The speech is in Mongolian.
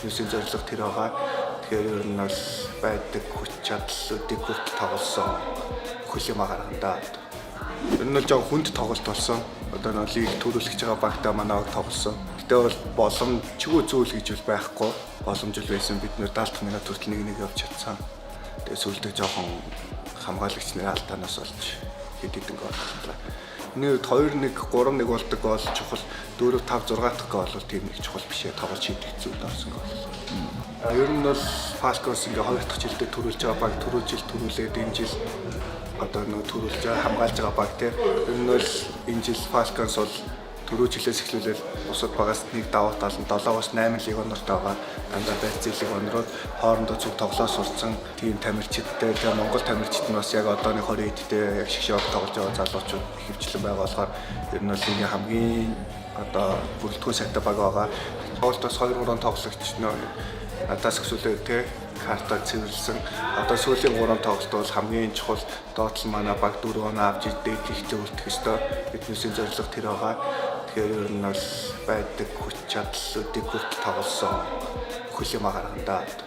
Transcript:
Бидний зорилго тэр байгаа. Тэгэхээр ер нь бол байдаг хүч чадлуудыг хүртэл тоглосон хүлэм гаргана. Ер нь бол жоо хүнд тоглолт болсон. Одоо нэг лиг төрүүлж байгаа багтаа манайг тоглосон. Гэтэ бол боломжгүй зүйл гэж бол байхгүй. Боломж л байсан бид нэр 70 минут хүртэл нэг явж чадсан. Тэгээ сүүлдээ жоохон хамгаалагч нэр алдаанаас болж хэдийдэн гол боллоо. Нэг 2-1 3-1 болдог гол чухал 4-5 6 дахь гол бол тийм нэг чухал биш ээ тоглож хийдэг зүйл болсон гол. Ер нь бол Falcons ингээ 2 дахь жилдээ төрүүлж байгаа баг түрүү жил төрүүлээд энэ жил одоо нэг төрүүлж байгаа хамгаалж байгаа баг тийм. Ер нь бол энэ жил Falcons бол түрүү жилээс эхлүүлээд бусад багаас нэг даваа тал нь 7-8 лиг онортой байгаа. Дандаа байцлыг онроод хоорондоо зөв тоглоо сурцсан тийм тамирчидтэй тэгээ Монгол тамирчид нь бас яг одооны 20 эдтэй яг шигшээ тоглож байгаа залуучууд хөвчлэн байгаа болохоор ер нь бол энэ хамгийн одоо бүрэлдэхүүн сайтай баг байгаа. Тоглолтоос 2-3 тоглогч надаас өсвөлээ тэгээ карта цэвэрлсэн. Одоо сүүлийн 3 тоглолт бол хамгийн чухал доотлол манай баг 4 оноо авч идээд ихтэй үлдэх ёстой. Бидний зорилго тэр байгаа. Тэгэхээр ер нь бол байдаг хүч чадлуудыг хүртэл тоглосон хүлэм гаргана.